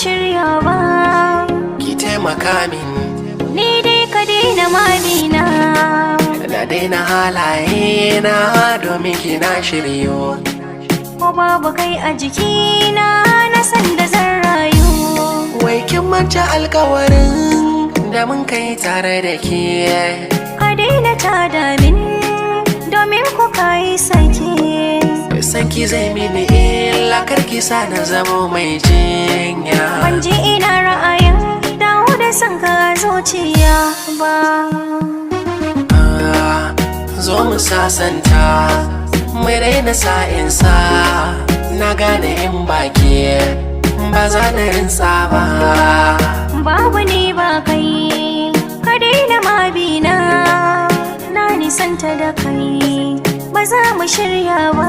shirya ba. Ki taimaka min, Ni dai ka daina madina. na daina halaye na domin kina shiryo. Ko babu kai a jikina na san da zan rayu. Wai kin manta alkawarin da mun kai tare da ke. Ka daina tada min domin ku kai sake. Sanki zai mini illa karki sa na zamo mai jinya. Ban ji ina ra'ayin dawo da son ka zuciya ba. Zo mu sasanta, mu daina sa'insa. Na gane in baki ba za na rinsa ba. Babu ni ba kai, ka daina mabina. Na nisanta da kai, ba za mu shirya ba.